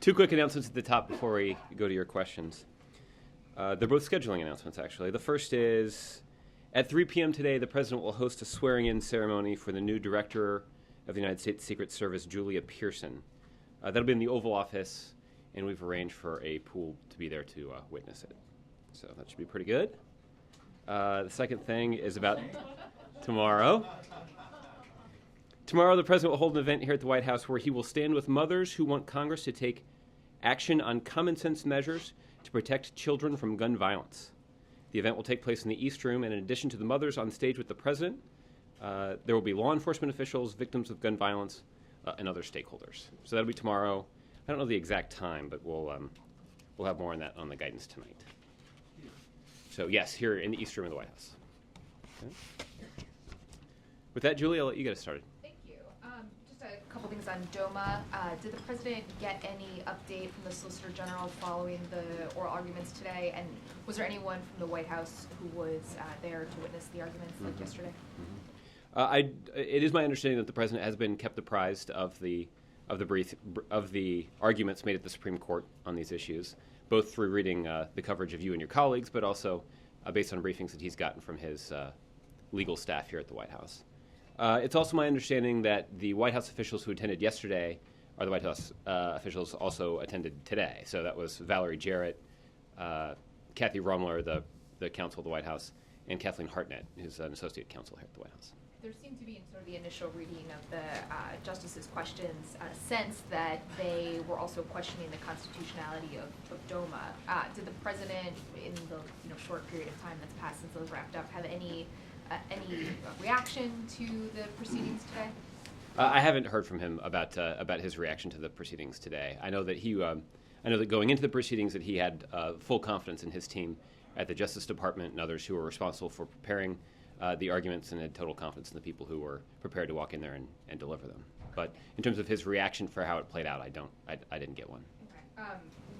Two quick announcements at the top before we go to your questions. They're both scheduling announcements, actually. The first is, at 3 p.m. today, the President will host a swearing-in ceremony for the new Director of the United States Secret Service, Julia Pearson. That'll be in the Oval Office, and we've arranged for a pool to be there to witness it. So that should be pretty good. The second thing is about tomorrow. Tomorrow, the President will hold an event here at the White House where he will stand with mothers who want Congress to take action on common-sense measures to protect children from gun violence. The event will take place in the East Room, and in addition to the mothers on stage with the President, there will be law enforcement officials, victims of gun violence, and other stakeholders. So that'll be tomorrow. I don't know the exact time, but we'll have more on that on the guidance tonight. So yes, here in the East Room of the White House. Okay. With that, Julie, I'll let you get us started. Just a couple things on DOMA. Did the President get any update from the Solicitor General following the oral arguments today? And was there anyone from the White House who was there to witness the arguments like yesterday? It is my understanding that the President has been kept apprised of the arguments made at the Supreme Court on these issues, both through reading the coverage of you and your colleagues, but also based on briefings that he's gotten from his legal staff here at the White House. It's also my understanding that the White House officials who attended yesterday, or the White House officials also attended today. So that was Valerie Jarrett, Kathy Rumler, the counsel of the White House, and Kathleen Hartnett, who's an associate counsel here at the White House. There seemed to be, in sort of the initial reading of the justices' questions, a sense that they were also questioning the constitutionality of DOMA. Did the President, in the short period of time that's passed since those wrapped up, have any reaction to the proceedings today? I haven't heard from him about his reaction to the proceedings today. I know that I know that going into the proceedings that he had full confidence in his team at the Justice Department and others who were responsible for preparing the arguments, and had total confidence in the people who were prepared to walk in there and deliver them. But in terms of his reaction for how it played out, I didn't get one. Okay.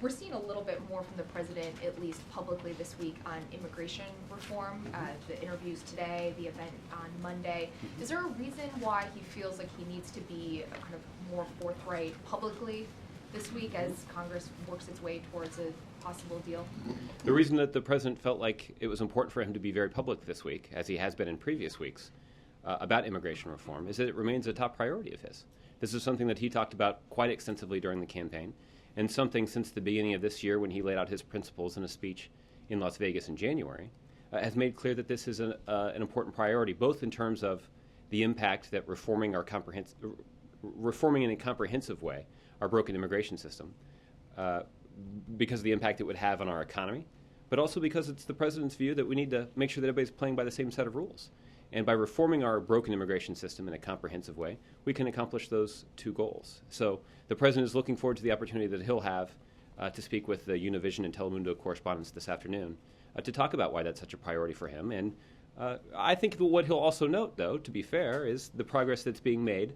We're seeing a little bit more from the President, at least publicly this week, on immigration reform, the interviews today, the event on Monday. Is there a reason why he feels like he needs to be kind of more forthright publicly this week as Congress works its way towards a possible deal? The reason that the President felt like it was important for him to be very public this week, as he has been in previous weeks, about immigration reform, is that it remains a top priority of his. This is something that he talked about quite extensively during the campaign, and something since the beginning of this year when he laid out his principles in a speech in Las Vegas in January, has made clear that this is an important priority, both in terms of the impact that reforming in a comprehensive way our broken immigration system, because of the impact it would have on our economy, but also because it's the President's view that we need to make sure that everybody's playing by the same set of rules. And by reforming our broken immigration system in a comprehensive way, we can accomplish those two goals. So the President is looking forward to the opportunity that he'll have to speak with the Univision and Telemundo correspondents this afternoon to talk about why that's such a priority for him. And I think what he'll also note, though, to be fair, is the progress that's being made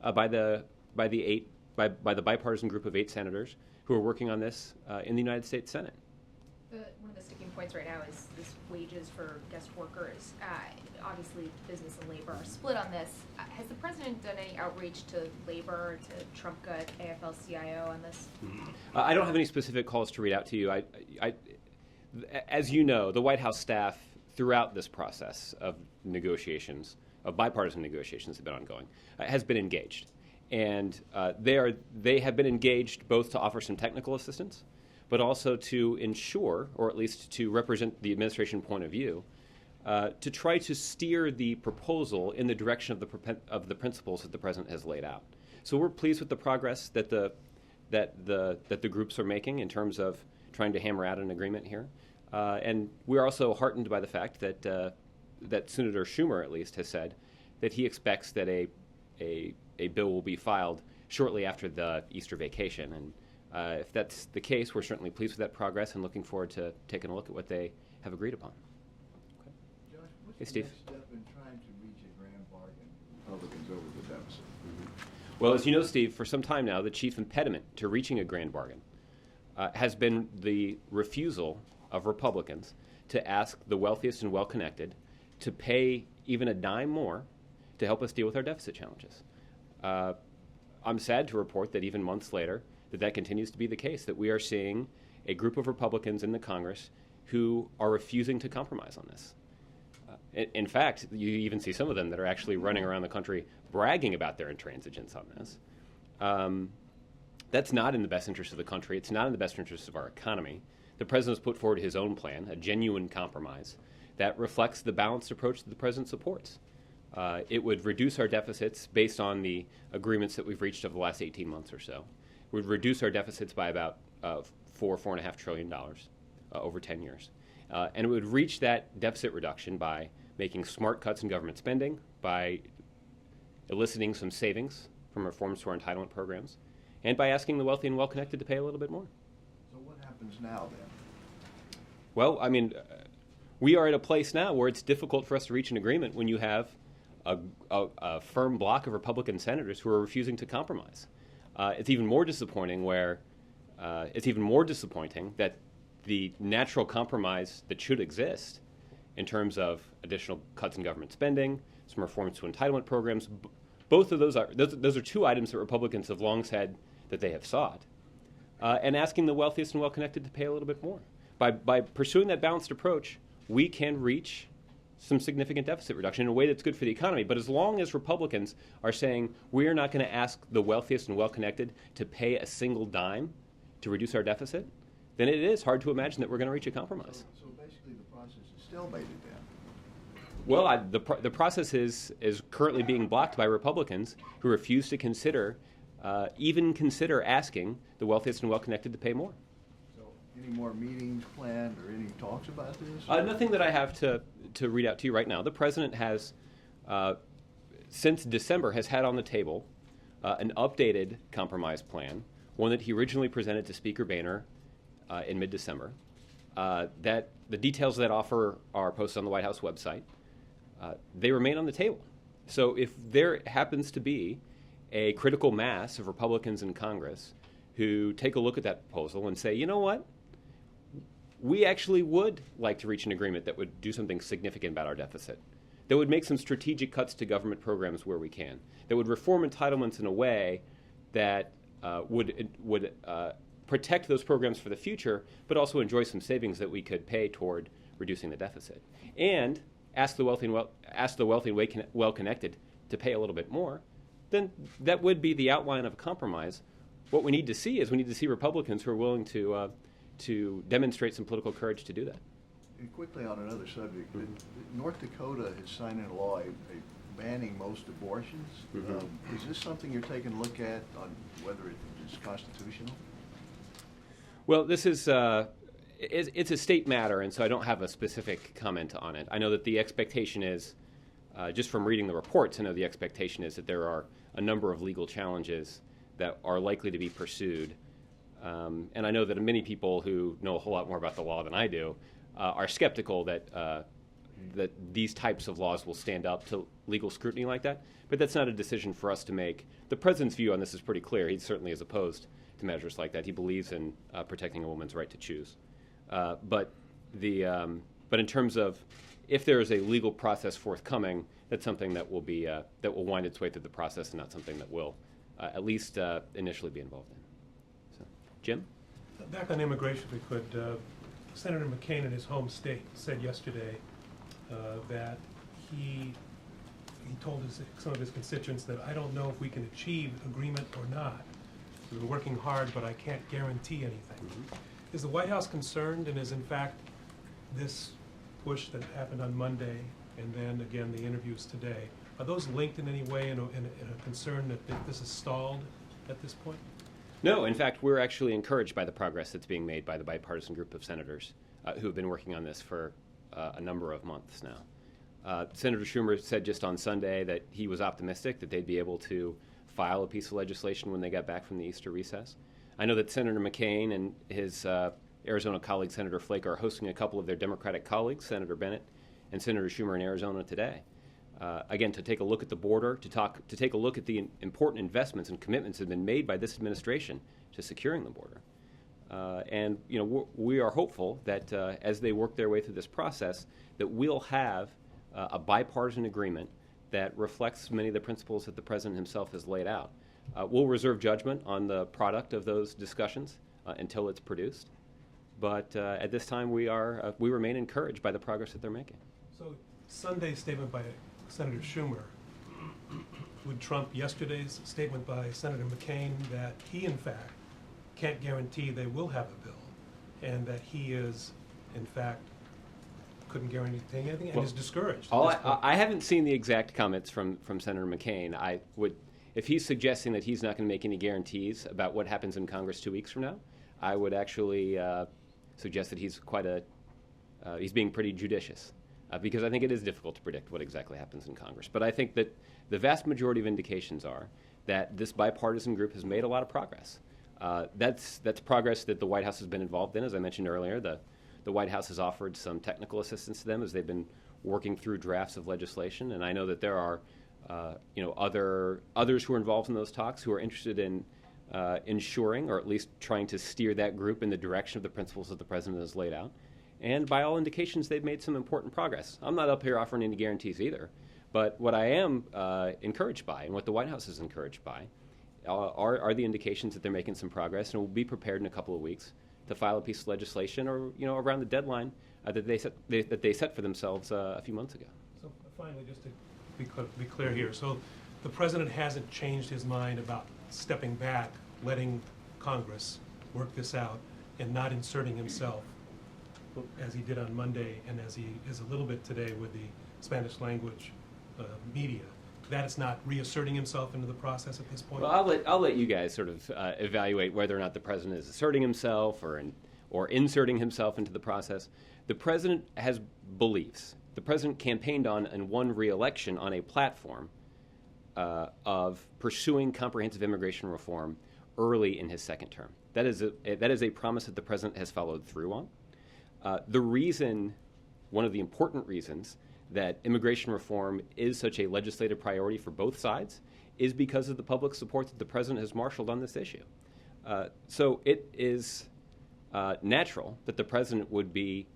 by the bipartisan group of 8 senators who are working on this in the United States Senate. One of the sticking points right now is this wages for guest workers. Obviously, business and labor are split on this. Has the President done any outreach to labor, to Trumka, AFL-CIO on this? I don't have any specific calls to read out to you. As you know, the White House staff throughout this process of negotiations, of bipartisan negotiations that have been ongoing, has been engaged. And they have been engaged both to offer some technical assistance, but also to ensure, or at least to represent the administration point of view, to try to steer the proposal in the direction of the principles that the President has laid out. So we're pleased with the progress that the groups are making in terms of trying to hammer out an agreement here, and we're also heartened by the fact that Senator Schumer, at least, has said that he expects that a bill will be filed shortly after the Easter vacation. And if that's the case, we're certainly pleased with that progress and looking forward to taking a look at what they have agreed upon. Okay. Josh, what's Hey, the Steve. next step in trying to reach a grand bargain with Republicans over the deficit? Well, as you know, Steve, for some time now, the chief impediment to reaching a grand bargain has been the refusal of Republicans to ask the wealthiest and well-connected to pay even a dime more to help us deal with our deficit challenges. I'm sad to report that even months later, that continues to be the case, that we are seeing a group of Republicans in the Congress who are refusing to compromise on this. In fact, you even see some of them that are actually running around the country bragging about their intransigence on this. That's not in the best interest of the country. It's not in the best interest of our economy. The president's put forward his own plan, a genuine compromise, that reflects the balanced approach that the president supports. It would reduce our deficits based on the agreements that we've reached over the last 18 months or so. It would reduce our deficits by about $4.5 trillion over 10 years. And it would reach that deficit reduction by making smart cuts in government spending, by eliciting some savings from reforms to our entitlement programs, and by asking the wealthy and well-connected to pay a little bit more. So what happens now then? Well, I mean, we are at a place now where it's difficult for us to reach an agreement when you have a firm block of Republican senators who are refusing to compromise. It's even more disappointing that the natural compromise that should exist in terms of additional cuts in government spending, some reforms to entitlement programs, both of those are two items that Republicans have long said that they have sought, and asking the wealthiest and well-connected to pay a little bit more. By pursuing that balanced approach, we can reach some significant deficit reduction in a way that's good for the economy. But as long as Republicans are saying we are not going to ask the wealthiest and well-connected to pay a single dime to reduce our deficit, then it is hard to imagine that we're going to reach a compromise. So basically the process is stalemated then. Well, the process is currently being blocked by Republicans who refuse to even consider asking the wealthiest and well-connected to pay more. So any more meetings planned or any talks about this? Nothing that I have to read out to you right now. The president has, since December, has had on the table an updated compromise plan, one that he originally presented to Speaker Boehner in mid-December. That the details of that offer are posted on the White House website. They remain on the table. So if there happens to be a critical mass of Republicans in Congress who take a look at that proposal and say, you know what, we actually would like to reach an agreement that would do something significant about our deficit, that would make some strategic cuts to government programs where we can, that would reform entitlements in a way that would protect those programs for the future, but also enjoy some savings that we could pay toward reducing the deficit, and ask the wealthy and well-connected to pay a little bit more, then that would be the outline of a compromise. What we need to see is Republicans who are willing to demonstrate some political courage to do that. And quickly on another subject, North Dakota has signed into law banning most abortions. Mm-hmm. Is this something you're taking a look at on whether it is constitutional? Well, this is it's a state matter, and so I don't have a specific comment on it. I know that the expectation is, just from reading the reports, I know the expectation is that there are a number of legal challenges that are likely to be pursued. And I know that many people who know a whole lot more about the law than I do are skeptical that these types of laws will stand up to legal scrutiny like that. But that's not a decision for us to make. The president's view on this is pretty clear. He certainly is opposed to measures like that. He believes in protecting a woman's right to choose. But in terms of if there is a legal process forthcoming, that's something that will wind its way through the process, and not something that will at least initially be involved in. So, Jim? Back on immigration, if we could, Senator McCain in his home state said yesterday that he told some of his constituents that I don't know if we can achieve agreement or not. We're working hard, but I can't guarantee anything. Mm-hmm. Is the White House concerned, and is in fact this push that happened on Monday and then again the interviews today, are those linked in any way in a concern that this is stalled at this point? No, in fact, we're actually encouraged by the progress that's being made by the bipartisan group of senators who have been working on this for a number of months now. Senator Schumer said just on Sunday that he was optimistic that they'd be able to file a piece of legislation when they got back from the Easter recess. I know that Senator McCain and his Arizona colleague, Senator Flake, are hosting a couple of their Democratic colleagues, Senator Bennett and Senator Schumer, in Arizona today. Again, to take a look at the border, to take a look at the important investments and commitments that have been made by this administration to securing the border. And we are hopeful that as they work their way through this process, that we'll have a bipartisan agreement that reflects many of the principles that the president himself has laid out. We'll reserve judgment on the product of those discussions until it's produced. But at this time, we remain encouraged by the progress that they're making. So Sunday's statement by Senator Schumer would trump yesterday's statement by Senator McCain that he, in fact, can't guarantee they will have a bill, and that he is, in fact, couldn't guarantee anything and is discouraged. I haven't seen the exact comments from Senator McCain. If he's suggesting that he's not going to make any guarantees about what happens in Congress 2 weeks from now, I would actually suggest that he's he's being pretty judicious, because I think it is difficult to predict what exactly happens in Congress. But I think that the vast majority of indications are that this bipartisan group has made a lot of progress. That's progress that the White House has been involved in. As I mentioned earlier, the White House has offered some technical assistance to them as they've been working through drafts of legislation. And I know that there are others who are involved in those talks who are interested in ensuring, or at least trying to steer that group in the direction of the principles that the president has laid out. And by all indications, they've made some important progress. I'm not up here offering any guarantees either, but what I am encouraged by, and what the White House is encouraged by, are the indications that they're making some progress, and we'll be prepared in a couple of weeks to file a piece of legislation, or around the deadline that they set for themselves a few months ago. So finally, just to be clear here, so the president hasn't changed his mind about stepping back, letting Congress work this out, and not inserting himself as he did on Monday, and as he is a little bit today with the Spanish language media. That is not reasserting himself into the process at this point? Well, I'll let you guys sort of evaluate whether or not the president is asserting himself or inserting himself into the process. The president has beliefs. The president campaigned on and won re-election on a platform of pursuing comprehensive immigration reform early in his second term. That is a promise that the president has followed through on. One of the important reasons that immigration reform is such a legislative priority for both sides is because of the public support that the president has marshaled on this issue. So it is natural that the president would be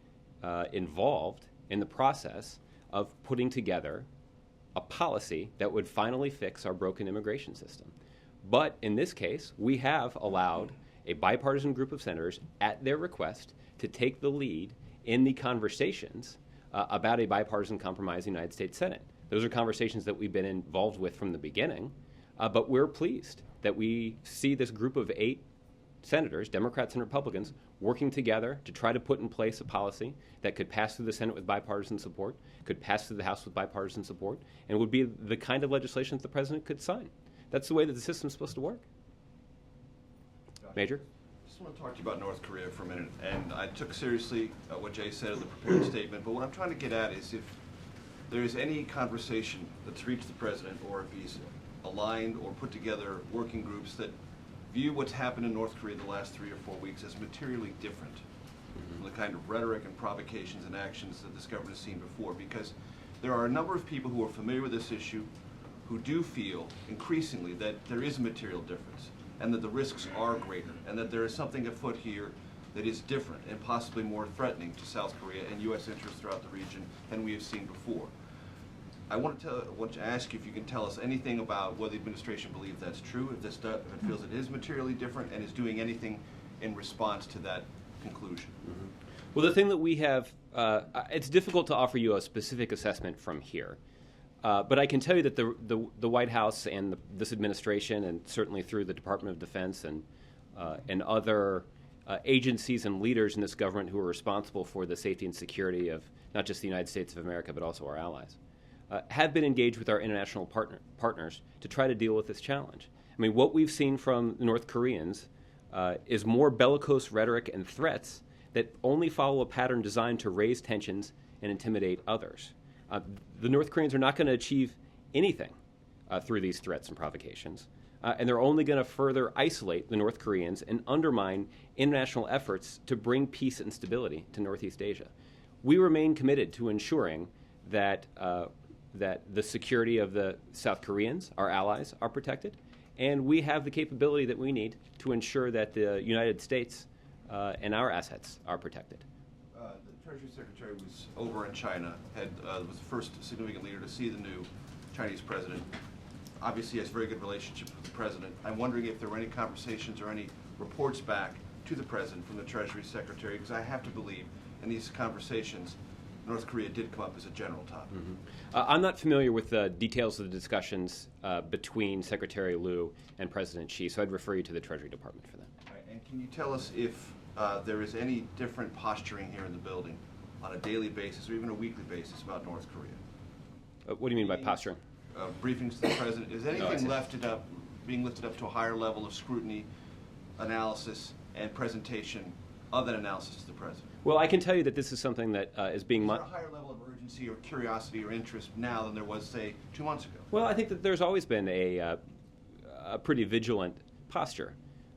involved in the process of putting together a policy that would finally fix our broken immigration system. But in this case, we have allowed a bipartisan group of senators, at their request, to take the lead in the conversations about a bipartisan compromise in the United States Senate. Those are conversations that we've been involved with from the beginning, but we're pleased that we see this group of 8 senators, Democrats and Republicans, working together to try to put in place a policy that could pass through the Senate with bipartisan support, could pass through the House with bipartisan support, and would be the kind of legislation that the president could sign. That's the way that the system's supposed to work. Major? I just want to talk to you about North Korea for a minute, and I took seriously what Jay said in the prepared statement, but what I'm trying to get at is if there is any conversation that's reached the president, or if he's aligned or put together working groups that view what's happened in North Korea the last 3 or 4 weeks as materially different from the kind of rhetoric and provocations and actions that this government has seen before, because there are a number of people who are familiar with this issue who do feel increasingly that there is a material difference and that the risks are greater and that there is something afoot here that is different and possibly more threatening to South Korea and U.S. interests throughout the region than we have seen before. I want to ask you if you can tell us anything about whether the administration believes that's true, if it feels it is materially different, and is doing anything in response to that conclusion. Mm-hmm. Well, the thing that we have, it's difficult to offer you a specific assessment from here. But I can tell you that the White House and this administration, and certainly through the Department of Defense and other agencies and leaders in this government who are responsible for the safety and security of not just the United States of America, but also our allies, have been engaged with our international partners to try to deal with this challenge. I mean, what we've seen from the North Koreans is more bellicose rhetoric and threats that only follow a pattern designed to raise tensions and intimidate others. The North Koreans are not going to achieve anything through these threats and provocations, and they're only going to further isolate the North Koreans and undermine international efforts to bring peace and stability to Northeast Asia. We remain committed to ensuring that the security of the South Koreans, our allies, are protected, and we have the capability that we need to ensure that the United States and our assets are protected. The Treasury Secretary was over in China, was the first significant leader to see the new Chinese president. obviously has very good relationships with the president. I'm wondering if there were any conversations or any reports back to the president from the Treasury Secretary, because I have to believe in these conversations, North Korea did come up as a general topic. I'm not familiar with the details of the discussions between Secretary Liu and President Xi, so I'd refer you to the Treasury Department for that. Right, and can you tell us if there is any different posturing here in the building on a daily basis or even a weekly basis about North Korea? What do you mean by posturing? Briefings to the president. Is anything being lifted up to a higher level of scrutiny, analysis, and presentation of that analysis to the president? Well, I can tell you that this is something that is being... Is there a higher level of urgency or curiosity or interest now than there was, say, 2 months ago? Well, I think that there's always been a pretty vigilant posture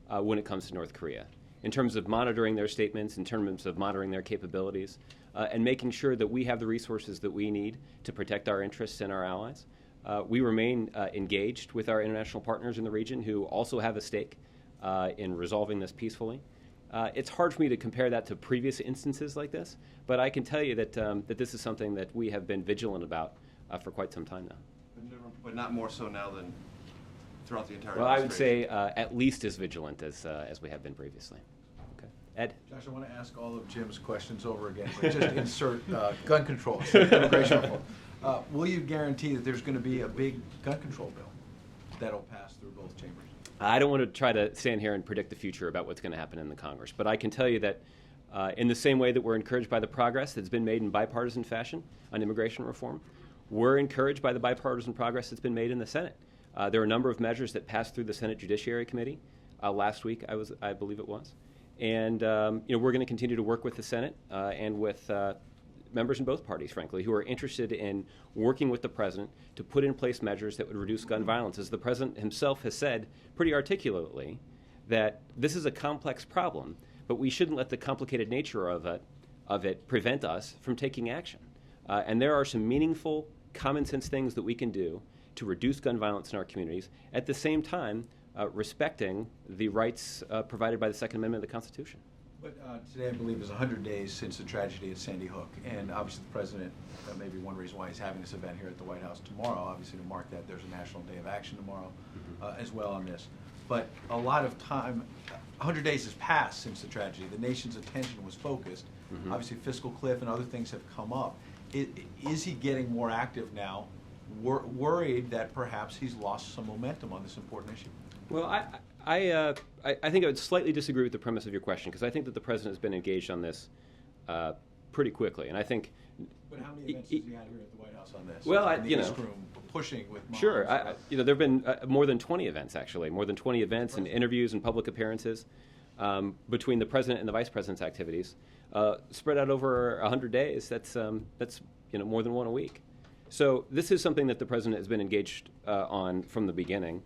when it comes to North Korea, in terms of monitoring their statements, in terms of monitoring their capabilities, and making sure that we have the resources that we need to protect our interests and our allies. We remain engaged with our international partners in the region who also have a stake in resolving this peacefully. It's hard for me to compare that to previous instances like this, but I can tell you that that this is something that we have been vigilant about for quite some time now. But not more so now than throughout the entire Well, I would administration. say at least as vigilant as we have been previously. Okay, Ed? Josh, I want to ask all of Jim's questions over again, but just insert gun control, immigration reform. Will you guarantee that there's going to be a big gun control bill that'll pass through both chambers? I don't want to try to stand here and predict the future about what's going to happen in the Congress, but I can tell you that in the same way that we're encouraged by the progress that's been made in bipartisan fashion on immigration reform, we're encouraged by the bipartisan progress that's been made in the Senate. There are a number of measures that passed through the Senate Judiciary Committee last week, I believe it was, and we're going to continue to work with the Senate and with members in both parties, frankly, who are interested in working with the president to put in place measures that would reduce gun violence. As the president himself has said pretty articulately, that this is a complex problem, but we shouldn't let the complicated nature of it prevent us from taking action. And there are some meaningful, common sense things that we can do to reduce gun violence in our communities, at the same time respecting the rights provided by the Second Amendment of the Constitution. But today, I believe, is 100 days since the tragedy at Sandy Hook. And obviously the president, maybe one reason why he's having this event here at the White House tomorrow, obviously to mark that there's a National Day of Action tomorrow as well on this. But a lot of time, 100 days has passed since the tragedy. The nation's attention was focused. Obviously fiscal cliff and other things have come up. Is he getting more active now, worried that perhaps he's lost some momentum on this important issue? Well, I think I would slightly disagree with the premise of your question, because I think that the president has been engaged on this pretty quickly, and I think. But how many events has he had here at the White House on this? Well, in the East Room, pushing with moms. Sure, there have been more than 20 events, actually, more than 20 events and interviews and public appearances between the president and the vice president's activities, spread out over 100 days. That's more than one a week. So this is something that the president has been engaged on from the beginning.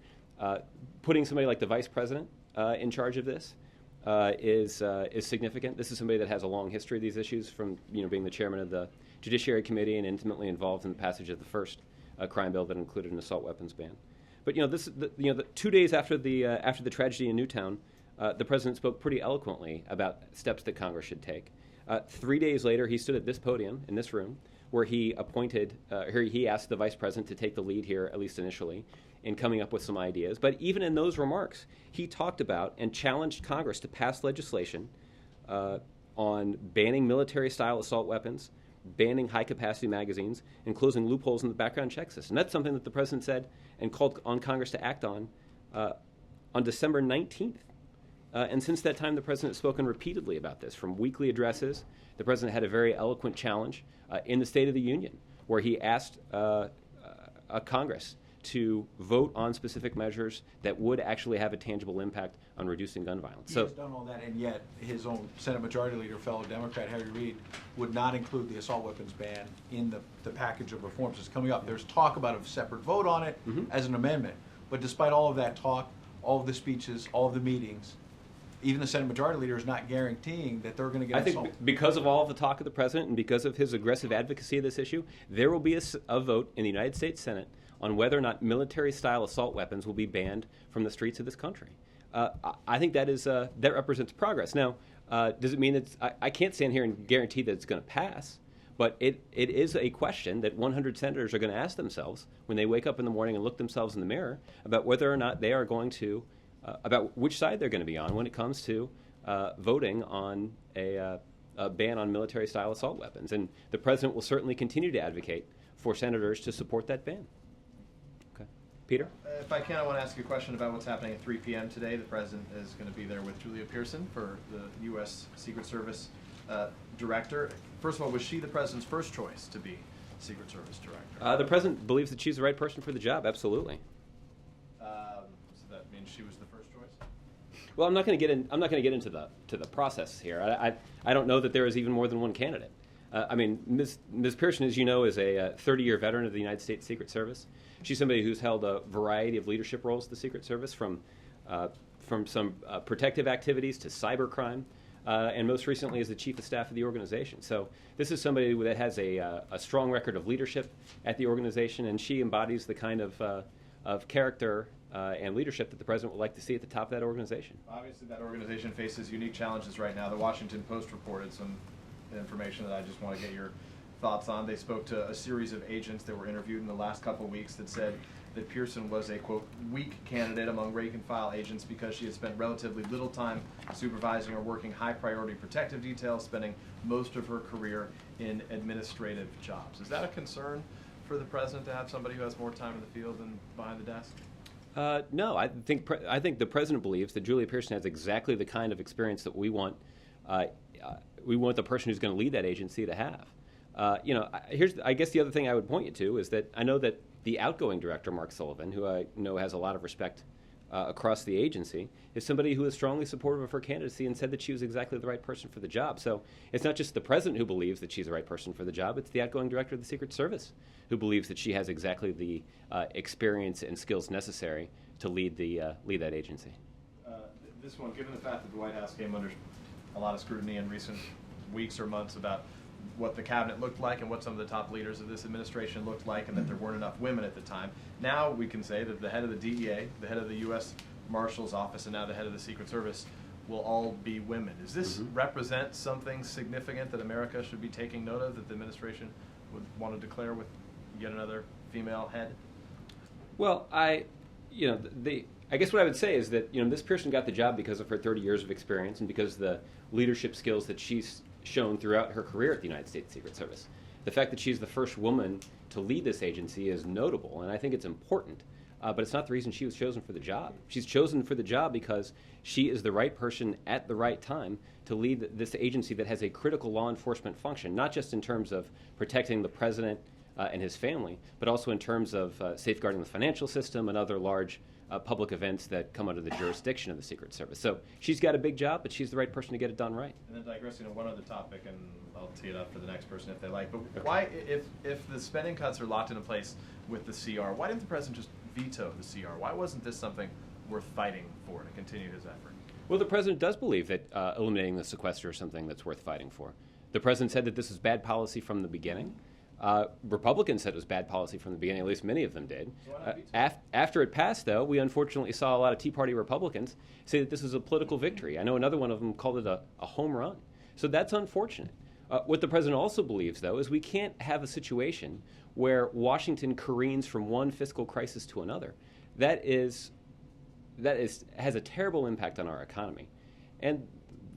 Putting somebody like the vice president in charge of this is significant. This is somebody that has a long history of these issues, from being the chairman of the Judiciary Committee and intimately involved in the passage of the first crime bill that included an assault weapons ban. But the 2 days after the tragedy in Newtown, the president spoke pretty eloquently about steps that Congress should take. 3 days later, he stood at this podium in this room, where he asked the vice president to take the lead here, at least initially, in coming up with some ideas. But even in those remarks, he talked about and challenged Congress to pass legislation on banning military-style assault weapons, banning high-capacity magazines, and closing loopholes in the background check system. That's something that the president said and called on Congress to act on December 19th. And since that time, the president has spoken repeatedly about this, from weekly addresses. The president had a very eloquent challenge in the State of the Union, where he asked Congress to vote on specific measures that would actually have a tangible impact on reducing gun violence. He has done all that, and yet his own Senate Majority Leader, fellow Democrat Harry Reid, would not include the assault weapons ban in the package of reforms that's coming up. There's talk about a separate vote on it as an amendment. But despite all of that talk, all of the speeches, all of the meetings, even the Senate Majority Leader is not guaranteeing that they're going to get I think because of all of the talk of the president and because of his aggressive advocacy of this issue, there will be a vote in the United States Senate on whether or not military-style assault weapons will be banned from the streets of this country. I think that represents progress. Now, does it mean I can't stand here and guarantee that it's going to pass, But it is a question that 100 senators are going to ask themselves when they wake up in the morning and look themselves in the mirror about whether or not they are going to, about which side they're going to be on when it comes to voting on a ban on military-style assault weapons. And the president will certainly continue to advocate for senators to support that ban. Okay. Peter? If I can, I want to ask you a question about what's happening at 3 p.m. today. The president is going to be there with Julia Pearson for the U.S. Secret Service director. First of all, was she the president's first choice to be Secret Service director? The president believes that she's the right person for the job, absolutely. So that means she was the first choice? Well, I'm not going to get into the process here. I don't know that there is even more than one candidate. I mean, Ms. Pearson, as you know, is a 30-year veteran of the United States Secret Service. She's somebody who's held a variety of leadership roles at the Secret Service, from some protective activities to cybercrime, and most recently as the chief of staff of the organization. So this is somebody that has a strong record of leadership at the organization, and she embodies the kind of character and leadership that the president would like to see at the top of that organization. Obviously, that organization faces unique challenges right now. The Washington Post reported some information that I just want to get your thoughts on. They spoke to a series of agents that were interviewed in the last couple of weeks that said that Pearson was a, quote, weak candidate among rank-and-file agents because she had spent relatively little time supervising or working high-priority protective details, spending most of her career in administrative jobs. Is that a concern for the president to have somebody who has more time in the field than behind the desk? No, I think the president believes that Julia Pearson has exactly the kind of experience that we want. We want the person who's going to lead that agency to have. I guess the other thing I would point you to is that I know that the outgoing director, Mark Sullivan, who I know has a lot of respect across the agency, is somebody who is strongly supportive of her candidacy and said that she was exactly the right person for the job. So it's not just the president who believes that she's the right person for the job, it's the outgoing director of the Secret Service who believes that she has exactly the experience and skills necessary to lead that agency. This one, given the fact that the White House came under a lot of scrutiny in recent weeks or months about what the cabinet looked like and what some of the top leaders of this administration looked like, and that there weren't enough women at the time. Now we can say that the head of the DEA, the head of the U.S. Marshal's Office, and now the head of the Secret Service will all be women. Does this represent something significant that America should be taking note of, that the administration would want to declare with yet another female head? Well, I guess what I would say is that this person got the job because of her 30 years of experience and because of the leadership skills that she's shown throughout her career at the United States Secret Service. The fact that she's the first woman to lead this agency is notable, and I think it's important, but it's not the reason she was chosen for the job. She's chosen for the job because she is the right person at the right time to lead this agency that has a critical law enforcement function, not just in terms of protecting the president and his family, but also in terms of safeguarding the financial system and other large public events that come under the jurisdiction of the Secret Service. So she's got a big job, but she's the right person to get it done right. And then digressing on one other topic, and I'll tee it up for the next person if they like, but why, if the spending cuts are locked into place with the CR, why didn't the president just veto the CR? Why wasn't this something worth fighting for to continue his effort? Well, the president does believe that eliminating the sequester is something that's worth fighting for. The president said that this is bad policy from the beginning. Republicans said it was bad policy from the beginning, at least many of them did. After it passed, though, we unfortunately saw a lot of Tea Party Republicans say that this was a political victory. I know another one of them called it a home run. So that's unfortunate. What the president also believes, though, is we can't have a situation where Washington careens from one fiscal crisis to another. That has a terrible impact on our economy. And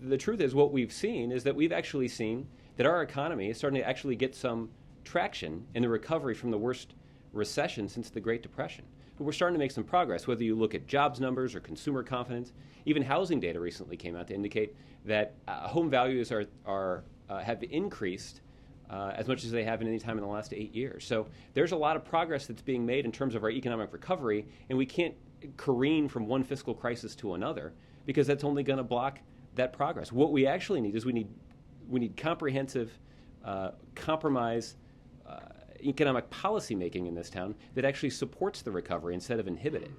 the truth is, what we've seen is that we've actually seen that our economy is starting to actually get some traction in the recovery from the worst recession since the Great Depression. But we're starting to make some progress, whether you look at jobs numbers or consumer confidence. Even housing data recently came out to indicate that home values have increased as much as they have in any time in the last 8 years. So there's a lot of progress that's being made in terms of our economic recovery, and we can't careen from one fiscal crisis to another because that's only going to block that progress. What we actually need is we need comprehensive compromise economic policy making in this town that actually supports the recovery instead of inhibit it.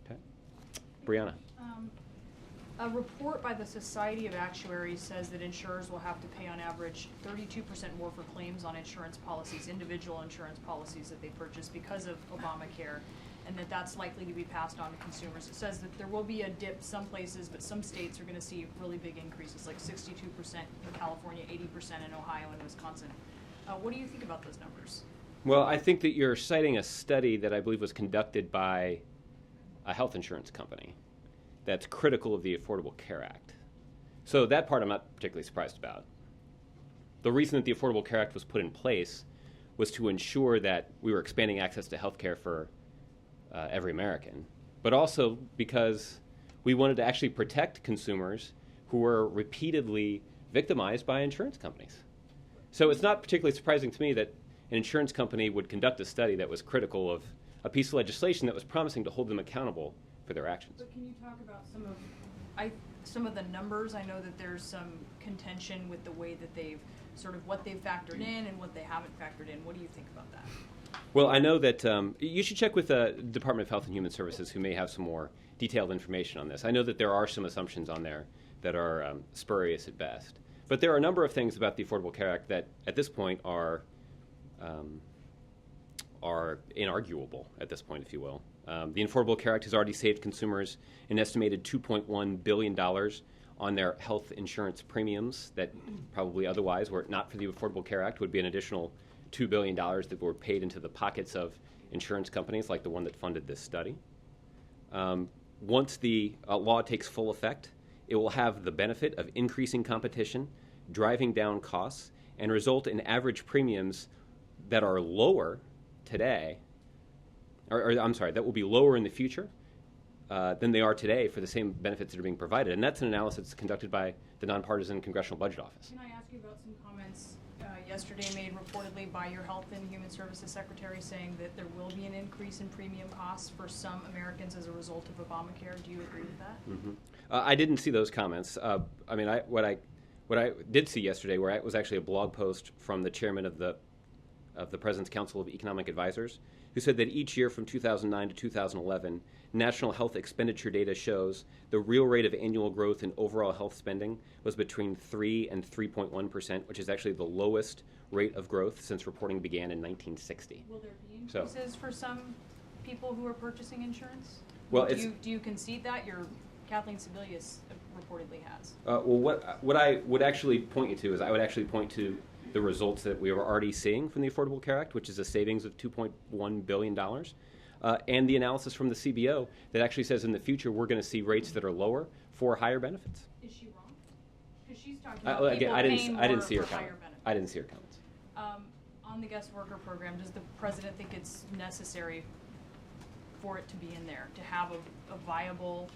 Okay, Brianna. A report by the Society of Actuaries says that insurers will have to pay on average 32% more for claims on insurance policies, individual insurance policies that they purchase because of Obamacare. and that's likely to be passed on to consumers. It says that there will be a dip some places, but some states are going to see really big increases, like 62% in California, 80% in Ohio and Wisconsin. What do you think about those numbers? Well, I think that you're citing a study that I believe was conducted by a health insurance company that's critical of the Affordable Care Act. So that part I'm not particularly surprised about. The reason that the Affordable Care Act was put in place was to ensure that we were expanding access to health care for every American, but also because we wanted to actually protect consumers who were repeatedly victimized by insurance companies. So it's not particularly surprising to me that an insurance company would conduct a study that was critical of a piece of legislation that was promising to hold them accountable for their actions. But can you talk about some of the numbers? I know that there's some contention with the way that they've sort of what they've factored in and what they haven't factored in. What do you think about that? Well, I know that you should check with the Department of Health and Human Services, who may have some more detailed information on this. I know that there are some assumptions on there that are spurious at best. But there are a number of things about the Affordable Care Act that, at this point, are inarguable, at this point, if you will. The Affordable Care Act has already saved consumers an estimated $2.1 billion on their health insurance premiums that probably otherwise, were it not for the Affordable Care Act, would be an additional $2 billion that were paid into the pockets of insurance companies like the one that funded this study. Once the law takes full effect, it will have the benefit of increasing competition, driving down costs, and result in average premiums that are lower today, that will be lower in the future than they are today for the same benefits that are being provided. And that's an analysis conducted by the Nonpartisan Congressional Budget Office. Can I ask you about some comments yesterday made reportedly by your Health and Human Services Secretary saying that there will be an increase in premium costs for some Americans as a result of Obamacare? Do you agree with that? Mm-hmm. I didn't see those comments. What I did see yesterday was actually a blog post from the chairman of the President's Council of Economic Advisors, who said that each year from 2009 to 2011, national health expenditure data shows the real rate of annual growth in overall health spending was between 3 and 3.1%, which is actually the lowest rate of growth since reporting began in 1960. Will there be increases for some people who are purchasing insurance? Well, do you concede that? Kathleen Sebelius reportedly has. What I would actually point you to is I would actually point to the results that we are already seeing from the Affordable Care Act, which is a savings of $2.1 billion, and the analysis from the CBO that actually says in the future we're going to see rates that are lower for higher benefits. Is she wrong? Because she's talking about people I paying more didn't see her for higher comment. benefits. I didn't see her comments. On the guest worker program, does the president think it's necessary for it to be in there, to have a viable,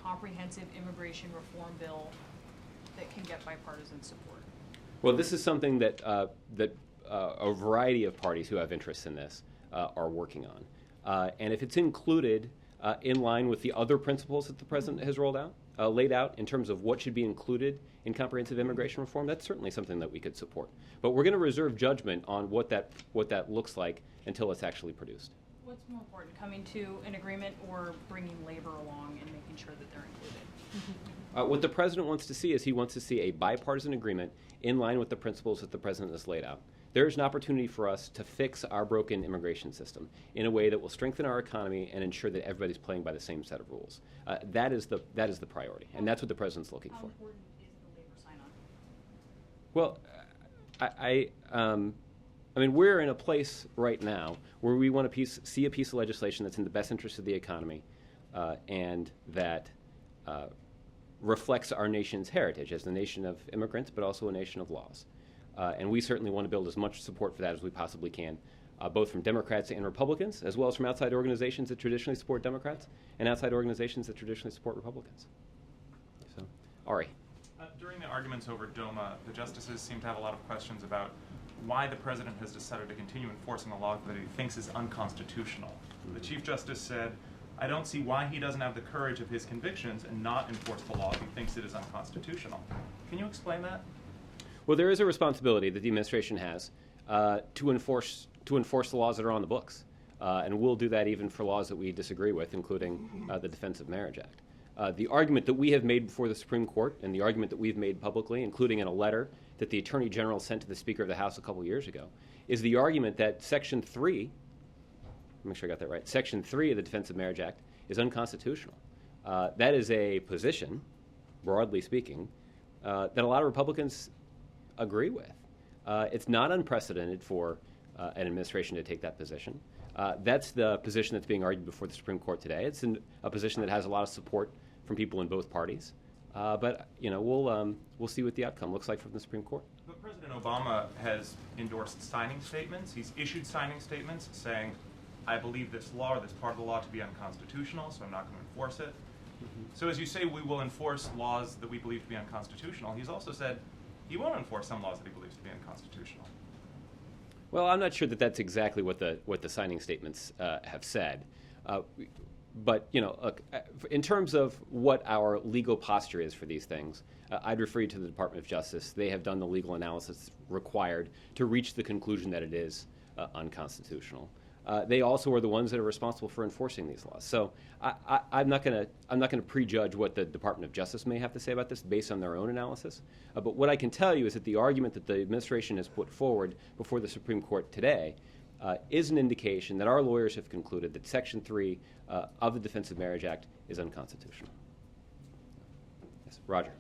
comprehensive immigration reform bill that can get bipartisan support? Well, this is something that a variety of parties who have interests in this are working on. And if it's included in line with the other principles that the president has laid out in terms of what should be included in comprehensive immigration reform, that's certainly something that we could support. But we're going to reserve judgment on what that looks like until it's actually produced. What's more important, coming to an agreement or bringing labor along and making sure that they're included? What the president wants to see is he wants to see a bipartisan agreement in line with the principles that the president has laid out. There is an opportunity for us to fix our broken immigration system in a way that will strengthen our economy and ensure that everybody's playing by the same set of rules. That is the priority, and that's what the president's looking for. How important is the labor sign-on? Well, I mean, we're in a place right now where we want to see a piece of legislation that's in the best interest of the economy and that reflects our nation's heritage as the nation of immigrants, but also a nation of laws. And we certainly want to build as much support for that as we possibly can, both from Democrats and Republicans, as well as from outside organizations that traditionally support Democrats and outside organizations that traditionally support Republicans. So, Ari. During the arguments over DOMA, the justices seem to have a lot of questions about why the president has decided to continue enforcing a law that he thinks is unconstitutional. The Chief Justice said, I don't see why he doesn't have the courage of his convictions and not enforce the law if he thinks it is unconstitutional. Can you explain that? Well, there is a responsibility that the administration has to enforce the laws that are on the books. And we'll do that even for laws that we disagree with, including the Defense of Marriage Act. The argument that we have made before the Supreme Court and the argument that we've made publicly, including in a letter that the Attorney General sent to the Speaker of the House a couple years ago, is the argument that Section 3 make sure I got that right. Section 3 of the Defense of Marriage Act is unconstitutional. That is a position, broadly speaking, that a lot of Republicans agree with. It's not unprecedented for an administration to take that position. That's the position that's being argued before the Supreme Court today. It's a position that has a lot of support from people in both parties. But we'll see what the outcome looks like from the Supreme Court. But President Obama has endorsed signing statements. He's issued signing statements saying, I believe this law or this part of the law to be unconstitutional, so I'm not going to enforce it. So as you say, we will enforce laws that we believe to be unconstitutional. He's also said he won't enforce some laws that he believes to be unconstitutional. Well, I'm not sure that that's exactly what the signing statements have said. But, look, in terms of what our legal posture is for these things, I'd refer you to the Department of Justice. They have done the legal analysis required to reach the conclusion that it is unconstitutional. They also are the ones that are responsible for enforcing these laws. So I'm not going to prejudge what the Department of Justice may have to say about this based on their own analysis. But what I can tell you is that the argument that the administration has put forward before the Supreme Court today is an indication that our lawyers have concluded that Section 3 of the Defense of Marriage Act is unconstitutional. Yes, Roger.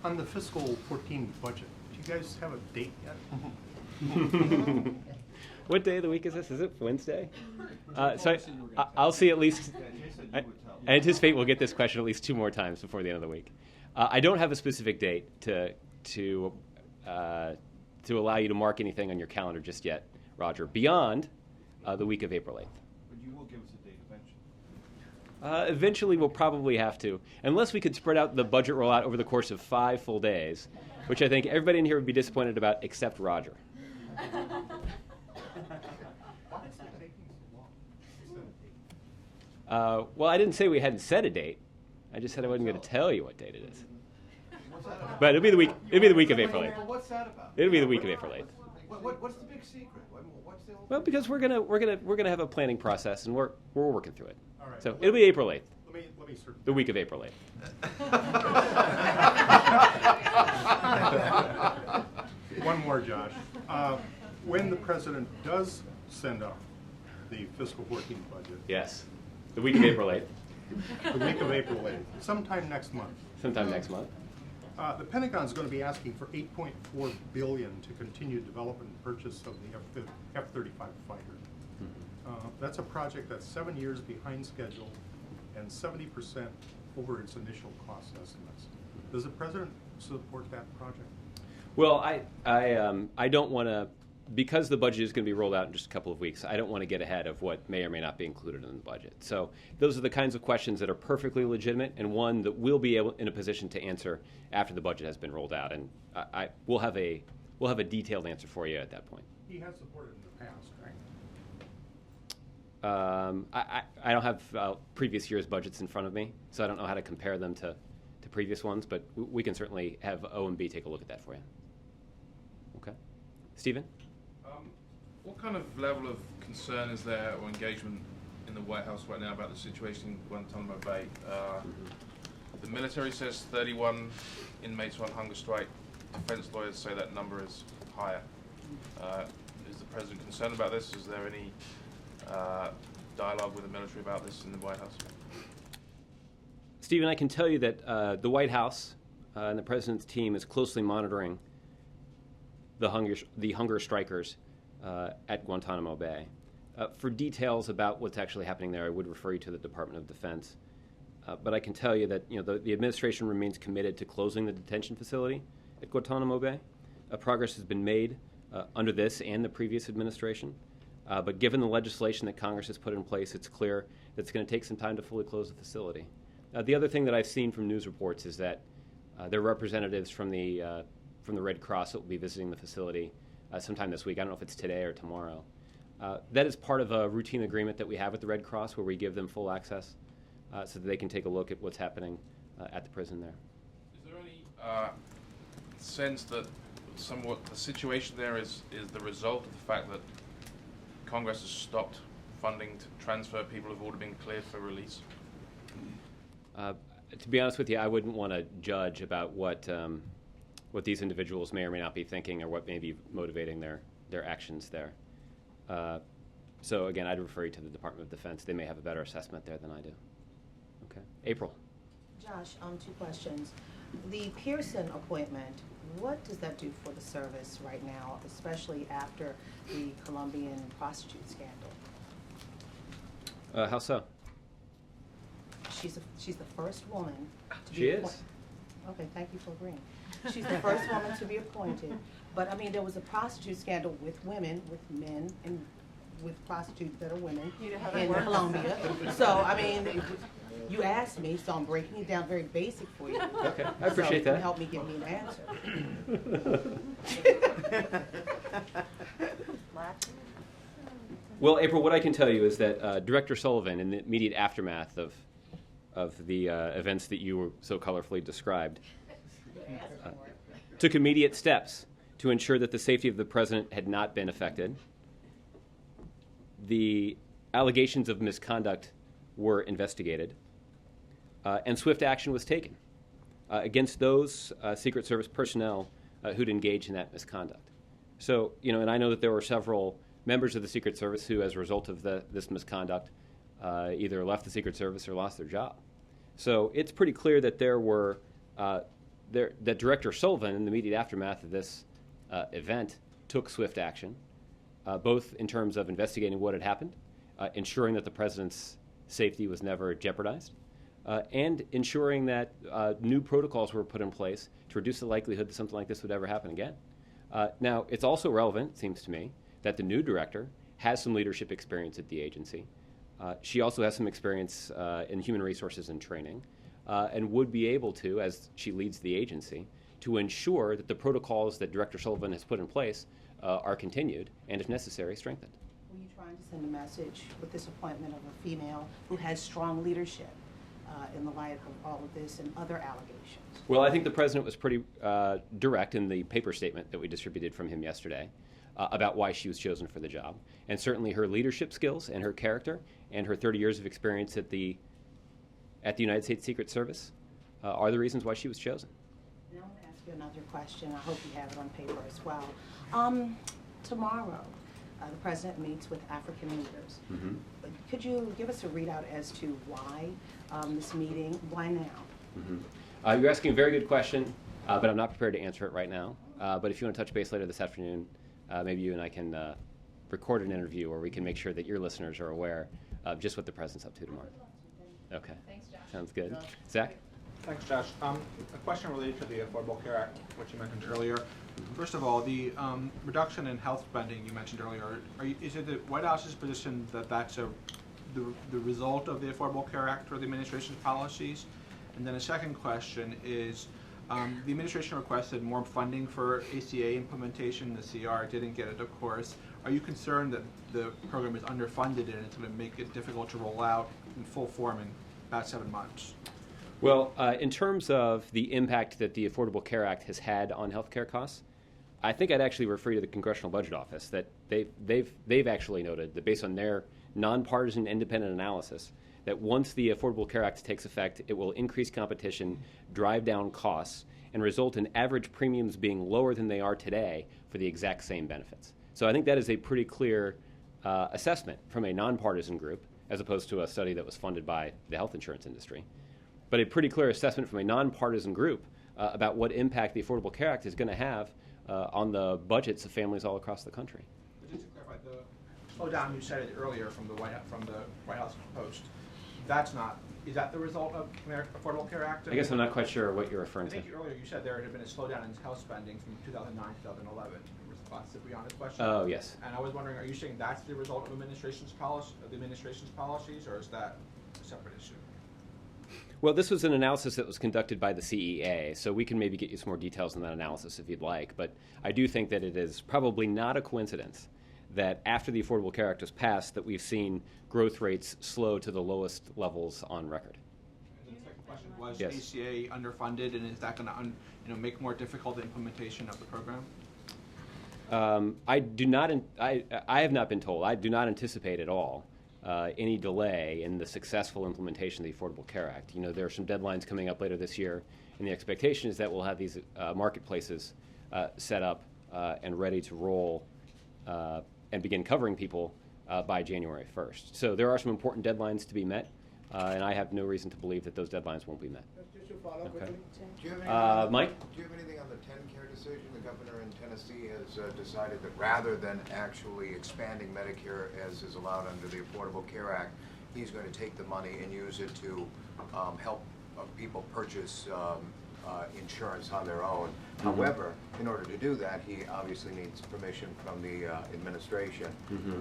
On the fiscal 14 budget, do you guys have a date yet? What day of the week is this? Is it Wednesday? I'll see at least. I anticipate we'll get this question at least 2 more times before the end of the week. I don't have a specific date to allow you to mark anything on your calendar just yet, Roger, beyond the week of April 8th. But you will give us a date eventually. Eventually, we'll probably have to, unless we could spread out the budget rollout over the course of 5 full days, which I think everybody in here would be disappointed about, except Roger. Well, I didn't say we hadn't set a date. I just said I wasn't going to tell you what date it is. But it'll be the week. It'll be the week of April 8th. What's that about? It'll be the week of April 8th. What's the big secret? What's the Well, because we're gonna have a planning process, and we're working through it. All right. So it'll be April 8th. Let me sort The week of April 8th. One more, Josh. When the president does send out the fiscal 14 budget, Yes, the week of April 8th. the week of April 8th, sometime next month, Sometime next month. the Pentagon is going to be asking for $8.4 billion to continue development and purchase of the F-35 fighter. That's a project that's 7 years behind schedule and 70% over its initial cost estimates. Does the president support that project? Well, I don't want to, because the budget is going to be rolled out in just a couple of weeks, I don't want to get ahead of what may or may not be included in the budget. So those are the kinds of questions that are perfectly legitimate, and one that we'll be able in a position to answer after the budget has been rolled out, and we'll have a detailed answer for you at that point. He has supported in the past, right? I don't have previous year's budgets in front of me, so I don't know how to compare them to previous ones, but we can certainly have OMB take a look at that for you. Okay. Stephen? What kind of level of concern is there or engagement in the White House right now about the situation in Guantanamo Bay? The military says 31 inmates on hunger strike. Defense lawyers say that number is higher. Is the president concerned about this? Is there any dialogue with the military about this in the White House? Stephen, I can tell you that the White House and the president's team is closely monitoring the hunger strikers at Guantanamo Bay. For details about what's actually happening there, I would refer you to the Department of Defense. But I can tell you that the administration remains committed to closing the detention facility at Guantanamo Bay. Progress has been made under this and the previous administration. But given the legislation that Congress has put in place, it's clear that it's going to take some time to fully close the facility. The other thing that I've seen from news reports is that there are representatives from the Red Cross that will be visiting the facility sometime this week. I don't know if it's today or tomorrow. That is part of a routine agreement that we have with the Red Cross where we give them full access so that they can take a look at what's happening at the prison there. Is there any sense that somewhat the situation there is the result of the fact that Congress has stopped funding to transfer people who've already been cleared for release? To be honest with you, I wouldn't want to judge about what these individuals may or may not be thinking or what may be motivating their actions there. So again, I'd refer you to the Department of Defense. They may have a better assessment there than I do. Okay. April. Josh, two questions. The Pearson appointment, what does that do for the service right now, especially after the Colombian prostitute scandal? How so? She's the first woman to be She appointed. is. Okay, thank you for agreeing. She's the first woman to be appointed. But I mean, there was a prostitute scandal with women, with men, and with prostitutes that are women in Colombia. So I mean, you asked me, so I'm breaking it down very basic for you. Okay, I appreciate that. Help me give me an answer. Well, April, what I can tell you is that Director Sullivan, in the immediate aftermath of the events that you were so colorfully described, took immediate steps to ensure that the safety of the president had not been affected. The allegations of misconduct were investigated, and swift action was taken against those Secret Service personnel who'd engaged in that misconduct. So, and I know that there were several members of the Secret Service who, as a result of this misconduct, either left the Secret Service or lost their job. So it's pretty clear that that Director Sullivan, in the immediate aftermath of this event, took swift action, both in terms of investigating what had happened, ensuring that the president's safety was never jeopardized, and ensuring that new protocols were put in place to reduce the likelihood that something like this would ever happen again. Now, it's also relevant, it seems to me, that the new director has some leadership experience at the agency. She also has some experience in human resources and training, and would be able to, as she leads the agency, to ensure that the protocols that Director Sullivan has put in place are continued and, if necessary, strengthened. Were you trying to send a message with this appointment of a female who has strong leadership in the light of all of this and other allegations? Well, I think the president was pretty direct in the paper statement that we distributed from him yesterday about why she was chosen for the job. And certainly her leadership skills and her character and her 30 years of experience at the United States Secret Service are the reasons why she was chosen. Now I'm going to ask you another question. I hope you have it on paper as well. Tomorrow, the president meets with African leaders. Mm-hmm. Could you give us a readout as to why this meeting, why now? Mm-hmm. You're asking a very good question, but I'm not prepared to answer it right now. But if you want to touch base later this afternoon, maybe you and I can record an interview where we can make sure that your listeners are aware of just what the president's up to tomorrow. Okay. Thanks, Josh. Sounds good. Zach? Thanks, Josh. A question related to the Affordable Care Act, which you mentioned earlier. First of all, the reduction in health spending you mentioned earlier, is it the White House's position that that's the result of the Affordable Care Act or the administration's policies? And then a second question is, the administration requested more funding for ACA implementation. The CR didn't get it, of course. Are you concerned that the program is underfunded and it's going to make it difficult to roll out in full form in about 7 months? Well, in terms of the impact that the Affordable Care Act has had on healthcare costs, I think I'd actually refer you to the Congressional Budget Office, that they've actually noted that based on their nonpartisan independent analysis, that once the Affordable Care Act takes effect, it will increase competition, drive down costs, and result in average premiums being lower than they are today for the exact same benefits. So I think that is a pretty clear assessment from a nonpartisan group, as opposed to a study that was funded by the health insurance industry. But a pretty clear assessment from a nonpartisan group about what impact the Affordable Care Act is going to have on the budgets of families all across the country. Just to clarify, the slowdown you cited earlier from the White House Post, is that the result of Affordable Care Act? I guess I'm not quite sure what you're I referring to. think earlier you said there had been a slowdown in health spending from 2009 to 2011 in response to Brianna's question. Oh, yes. And I was wondering, are you saying that's the result of the administration's policies, or is that a separate issue? Well, this was an analysis that was conducted by the CEA, so we can maybe get you some more details on that analysis if you'd like. But I do think that it is probably not a coincidence that after the Affordable Care Act was passed, that we've seen growth rates slow to the lowest levels on record. And the second question was, Yes. ACA underfunded, and is that going to make more difficult the implementation of the program? I have not been told. I do not anticipate at all any delay in the successful implementation of the Affordable Care Act. There are some deadlines coming up later this year, and the expectation is that we'll have these marketplaces set up and ready to roll and begin covering people by January 1st. So there are some important deadlines to be met, and I have no reason to believe that those deadlines won't be met. Just to follow up Okay. quickly. Do you have anything Mike? Do you have anything on the TennCare decision? The governor in Tennessee has decided that rather than actually expanding Medicare as is allowed under the Affordable Care Act, he's going to take the money and use it to help people purchase insurance on their own. However, in order to do that, he obviously needs permission from the administration,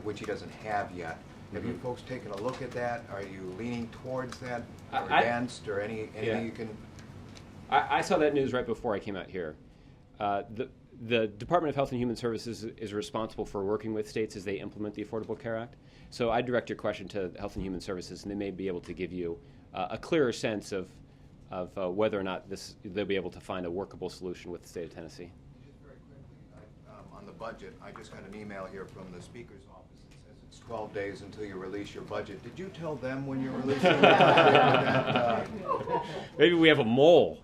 which he doesn't have yet. Have you folks taken a look at that? Are you leaning towards that, or against, or anything you can? I saw that news right before I came out here. The Department of Health and Human Services is responsible for working with states as they implement the Affordable Care Act. So I direct your question to Health and Human Services, and they may be able to give you a clearer sense of whether or not they'll be able to find a workable solution with the state of Tennessee. Just very quickly, on the budget, I just got an email here from the Speaker's office. It's 12 days until you release your budget. Did you tell them when you're releasing your budget? Maybe we have a mole.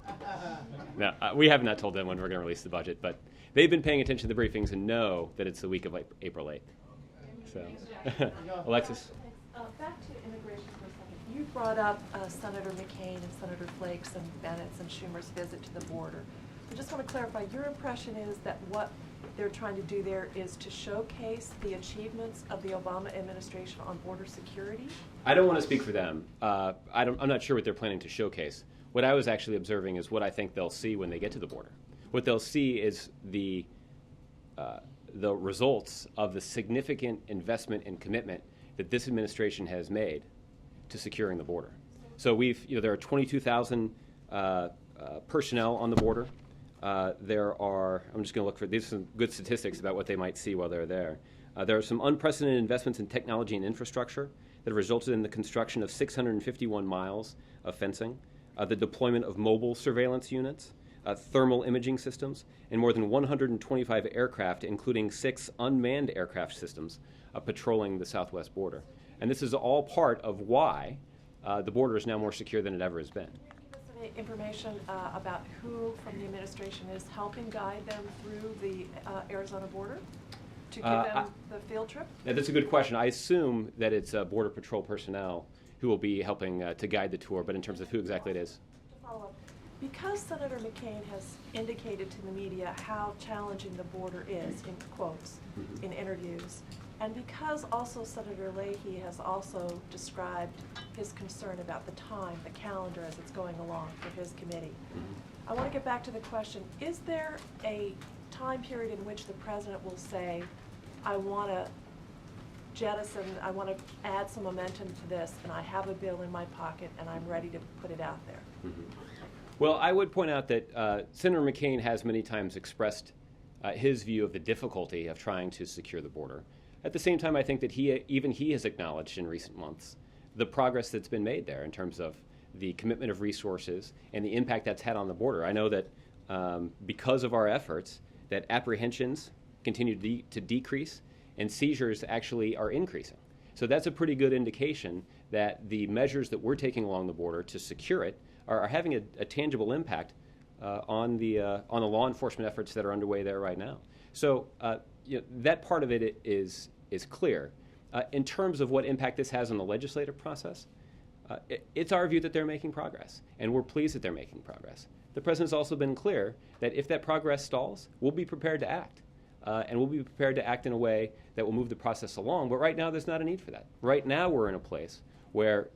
No, we have not told them when we're going to release the budget, but they've been paying attention to the briefings and know that it's the week of April 8th. So, Alexis? Back to immigration for a second. You brought up Senator McCain and Senator Flake's and Bennett's and Schumer's visit to the border. I just want to clarify, your impression is that what they're trying to do there is to showcase the achievements of the Obama administration on border security? I don't want to speak for them. I'm not sure what they're planning to showcase. What I was actually observing is what I think they'll see when they get to the border. What they'll see is the results of the significant investment and commitment that this administration has made to securing the border. So there are 22,000 personnel on the border. There are, I'm just going to look for, these are some good statistics about what they might see while they're there. There are some unprecedented investments in technology and infrastructure that have resulted in the construction of 651 miles of fencing, the deployment of mobile surveillance units, thermal imaging systems, and more than 125 aircraft, including 6 unmanned aircraft systems, patrolling the southwest border. And this is all part of why the border is now more secure than it ever has been. Can you give us any information about who from the administration is helping guide them through the Arizona border to give them the field trip? That's a good question. I assume that it's Border Patrol personnel who will be helping to guide the tour, but in terms of who exactly it is. To follow up, because Senator McCain has indicated to the media how challenging the border is, in quotes, in interviews, and because also Senator Leahy has also described his concern about the time, the calendar as it's going along for his committee, I want to get back to the question, is there a time period in which the president will say, I want to jettison, I want to add some momentum to this, and I have a bill in my pocket, and I'm ready to put it out there? Well, I would point out that Senator McCain has many times expressed his view of the difficulty of trying to secure the border. At the same time, I think that even he has acknowledged in recent months the progress that's been made there in terms of the commitment of resources and the impact that's had on the border. I know that because of our efforts, that apprehensions continue to decrease and seizures actually are increasing. So that's a pretty good indication that the measures that we're taking along the border to secure it are having a tangible impact on the law enforcement efforts that are underway there right now. So that part of it is clear. In terms of what impact this has on the legislative process, it's our view that they're making progress, and we're pleased that they're making progress. The president's also been clear that if that progress stalls, we'll be prepared to act. And we'll be prepared to act in a way that will move the process along. But right now, there's not a need for that. Right now, we're in a place where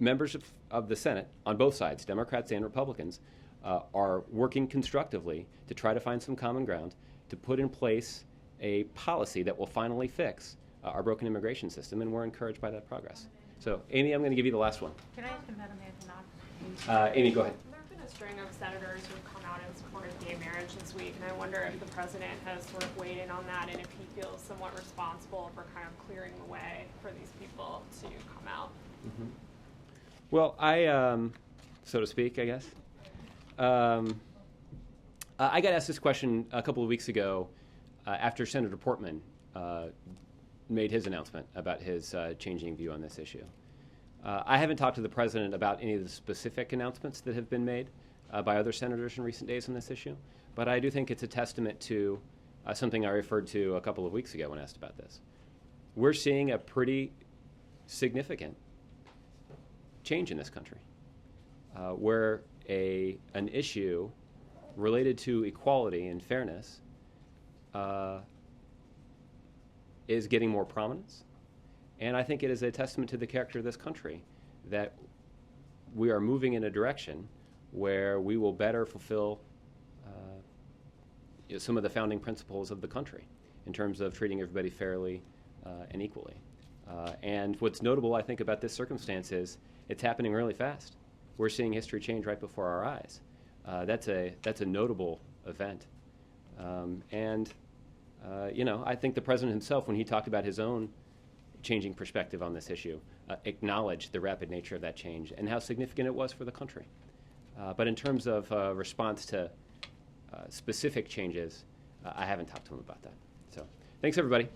members of the Senate, on both sides, Democrats and Republicans, are working constructively to try to find some common ground to put in place a policy that will finally fix our broken immigration system, and we're encouraged by that progress. So, Amy, I'm going to give you the last one. Can I ask Madam Antonoff? Amy, go ahead. There have been a string of senators who have come out in support of gay marriage this week, and I wonder if the president has sort of weighed in on that and if he feels somewhat responsible for kind of clearing the way for these people to come out. Well, so to speak, I guess. I got asked this question a couple of weeks ago after Senator Portman made his announcement about his changing view on this issue. I haven't talked to the president about any of the specific announcements that have been made by other senators in recent days on this issue, but I do think it's a testament to something I referred to a couple of weeks ago when asked about this, we're seeing a pretty significant change in this country, where an issue related to equality and fairness is getting more prominence. And I think it is a testament to the character of this country that we are moving in a direction where we will better fulfill some of the founding principles of the country in terms of treating everybody fairly and equally. And what's notable, I think, about this circumstance is it's happening really fast. We're seeing history change right before our eyes. That's a notable event. I think the president himself, when he talked about his own changing perspective on this issue, acknowledged the rapid nature of that change and how significant it was for the country. But in terms of response to specific changes, I haven't talked to him about that. So, thanks everybody.